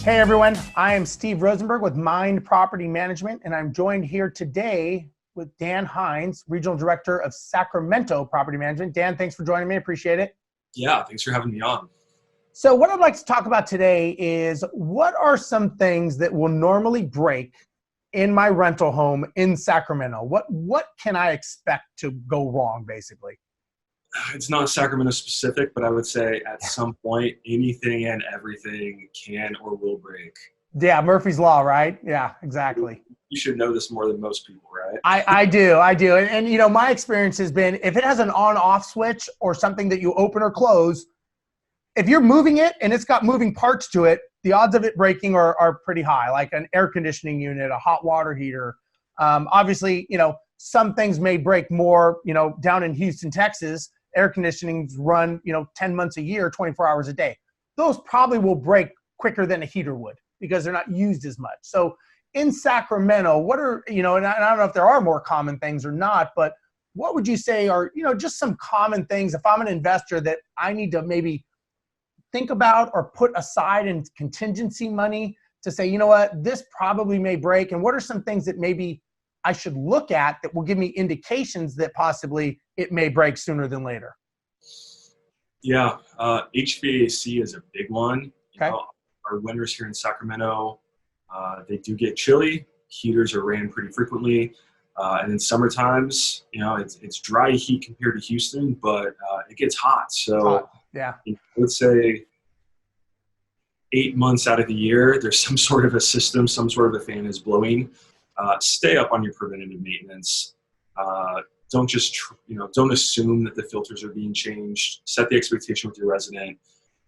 Hey everyone, I am Steve Rosenberg with Mynd Property Management, and I'm joined here today with Dan Hines, Regional Director of Sacramento Property Management. Dan, thanks for joining me. Appreciate it. Yeah, thanks for having me on. So what I'd like to talk about today is what are some things that will normally break in my rental home in Sacramento? What can I expect to go wrong, basically? It's not Sacramento specific, but I would say at some point, anything and everything can or will break. Yeah, Murphy's Law, right? Yeah, exactly. You should know this more than most people, right? I do. And you know, my experience has been if it has an on-off switch or something that you open or close, if you're moving it and it's got moving parts to it, the odds of it breaking are pretty high, like an air conditioning unit, a hot water heater. Obviously, you know, some things may break more, you know, down in Houston, Texas, air conditionings run, you know, 10 months a year, 24 hours a day. Those probably will break quicker than a heater would because they're not used as much. So in Sacramento, what are, you know, and I don't know if there are more common things or not, but what would you say are, you know, just some common things if I'm an investor that I need to maybe think about or put aside in contingency money to say, you know what, this probably may break, and what are some things that maybe I should look at that will give me indications that possibly it may break sooner than later? Yeah, HVAC is a big one. Okay. You know, our winters here in Sacramento, they do get chilly. Heaters are ran pretty frequently. And in summer times, you know, it's dry heat compared to Houston, but it gets hot. So yeah, I would say 8 months out of the year, there's some sort of a system, some sort of a fan is blowing. Stay up on your preventative maintenance. Don't just, don't assume that the filters are being changed. Set the expectation with your resident.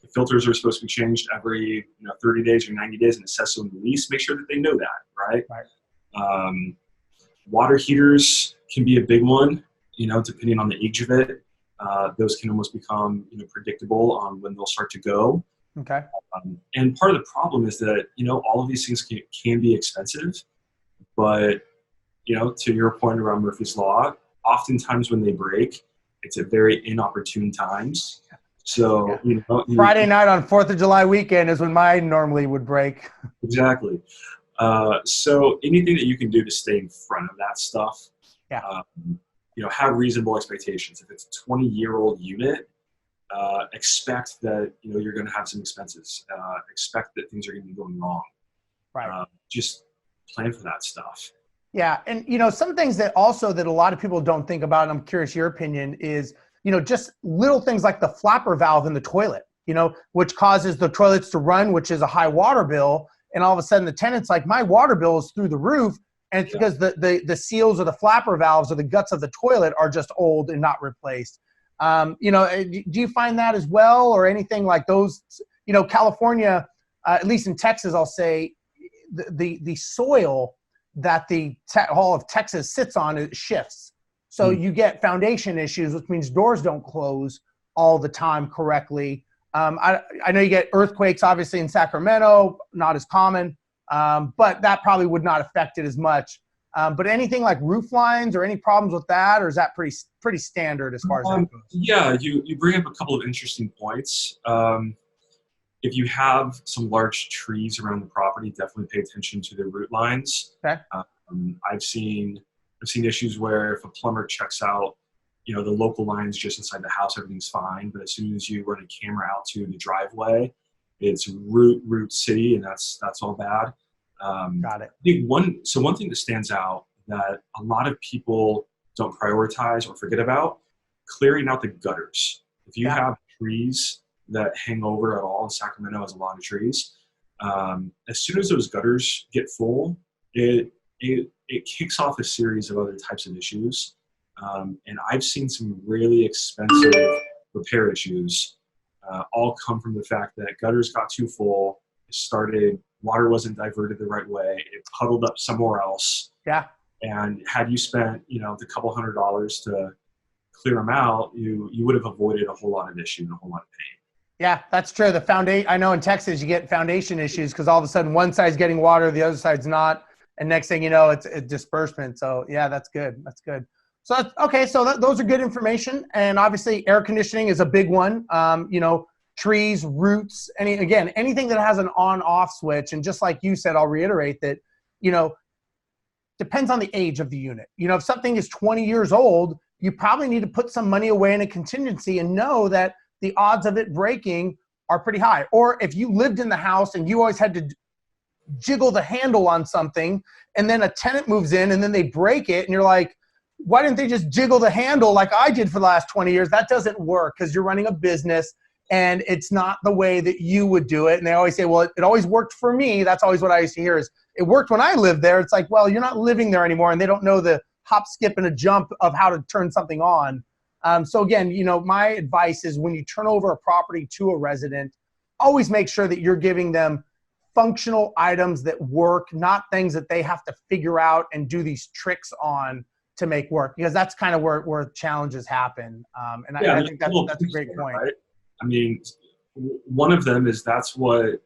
The filters are supposed to be changed every 30 days or 90 days and assessed on the lease. Make sure that they know that, right? Water heaters can be a big one, depending on the age of it. Those can almost become predictable on when they'll start to go. Okay. And part of the problem is that, all of these things can be expensive, but, to your point around Murphy's Law, oftentimes when they break, it's at very inopportune times. So, Friday night on 4th of July weekend is when mine normally would break. Exactly. So anything that you can do to stay in front of that stuff, have reasonable expectations. If it's a 20-year-old unit, expect that, you're going to have some expenses. Expect that things are going to be going wrong. Right. Just plan for that stuff. Yeah. And, some things that also that a lot of people don't think about, and I'm curious your opinion, is, just little things like the flapper valve in the toilet, which causes the toilets to run, which is a high water bill. And all of a sudden the tenant's like, my water bill is through the roof. And it's because the seals or the flapper valves or the guts of the toilet are just old and not replaced. Do you find that as well, or anything like those? California, at least in Texas, I'll say the soil that the Hall of Texas sits on, it shifts. So you get foundation issues, which means doors don't close all the time correctly. I know you get earthquakes, obviously, in Sacramento, not as common, but that probably would not affect it as much. But anything like roof lines or any problems with that, or is that pretty standard as far as that goes? Yeah, you bring up a couple of interesting points. If you have some large trees around the property, definitely pay attention to the root lines. Okay. I've seen issues where if a plumber checks out, the local lines just inside the house, everything's fine. But as soon as you run a camera out to the driveway, it's root city, and that's all bad. Got it. I think one thing that stands out that a lot of people don't prioritize or forget about, clearing out the gutters. If you have trees that hang over at all, Sacramento has a lot of trees. As soon as those gutters get full, it kicks off a series of other types of issues. And I've seen some really expensive repair issues all come from the fact that gutters got too full. Water wasn't diverted the right way. It puddled up somewhere else. Yeah. And had you spent, the couple $100s to clear them out, you would have avoided a whole lot of issue and a whole lot of pain. Yeah, that's true. The foundation, I know in Texas you get foundation issues because all of a sudden one side's getting water, the other side's not. And next thing you know, it's a disbursement. So yeah, that's good. That's good. So those are good information. And obviously air conditioning is a big one. trees, roots, anything that has an on-off switch. And just like you said, I'll reiterate that, depends on the age of the unit. If something is 20 years old, you probably need to put some money away in a contingency and know that the odds of it breaking are pretty high. Or if you lived in the house and you always had to jiggle the handle on something, and then a tenant moves in and then they break it, and you're like, why didn't they just jiggle the handle like I did for the last 20 years? That doesn't work, because you're running a business and it's not the way that you would do it. And they always say, well, it always worked for me. That's always what I used to hear, is it worked when I lived there. It's like, well, you're not living there anymore, and they don't know the hop, skip, and a jump of how to turn something on. So again, my advice is, when you turn over a property to a resident, always make sure that you're giving them functional items that work, not things that they have to figure out and do these tricks on to make work, because that's kind of where challenges happen. And I think that's a great point. Right? I mean, one of them is that's what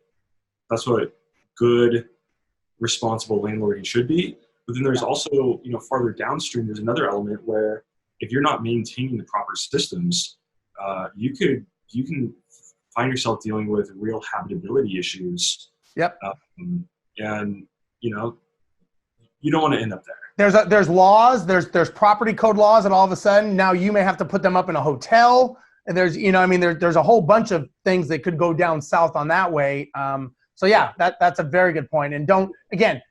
good, responsible landlording should be. But then there's also, farther downstream, there's another element where if you're not maintaining the proper systems, you can find yourself dealing with real habitability issues. Yep. And you don't want to end up there. There's laws, there's property code laws, and all of a sudden now you may have to put them up in a hotel. And there's, there's a whole bunch of things that could go down south on that way. So yeah, that's a very good point. And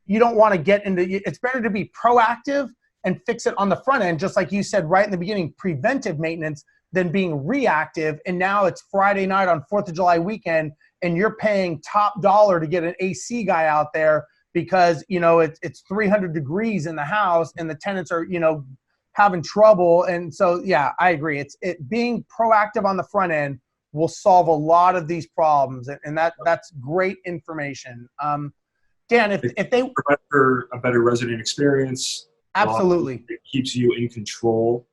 you don't want to get into, it's better to be proactive and fix it on the front end, just like you said right in the beginning, preventive maintenance, than being reactive. And now it's Friday night on 4th of July weekend, and you're paying top dollar to get an AC guy out there because, it's 300 degrees in the house and the tenants are, having trouble. And so, yeah, I agree. It's being proactive on the front end will solve a lot of these problems. And that's great information. Dan, if they for a better resident experience, absolutely, it keeps you in control.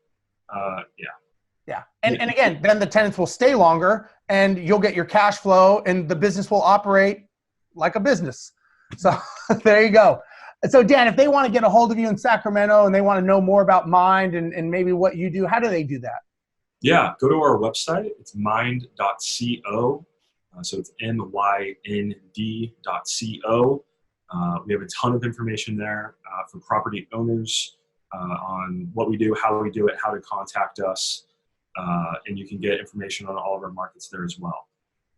Yeah. And again, then the tenants will stay longer and you'll get your cash flow and the business will operate like a business. So there you go. So Dan, if they want to get a hold of you in Sacramento and they want to know more about Mynd and maybe what you do, how do they do that? Yeah, go to our website. It's mynd.co. So it's mynd.co. We have a ton of information there for property owners on what we do, how we do it, how to contact us. And you can get information on all of our markets there as well.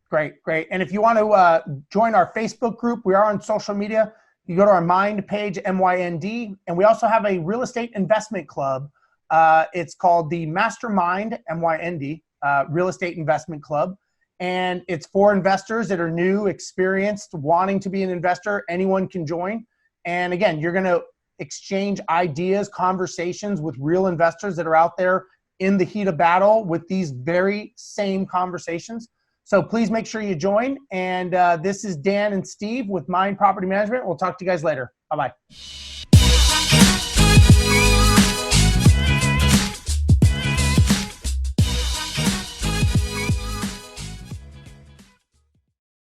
Great. And if you want to join our Facebook group, we are on social media. You go to our Mynd page, MYND, and we also have a real estate investment club. It's called the Mastermind, MYND, Real Estate Investment Club. And it's for investors that are new, experienced, wanting to be an investor. Anyone can join. And again, you're going to exchange ideas, conversations with real investors that are out there in the heat of battle with these very same conversations. So please make sure you join. And this is Dan and Steve with Mynd Property Management. We'll talk to you guys later. Bye-bye.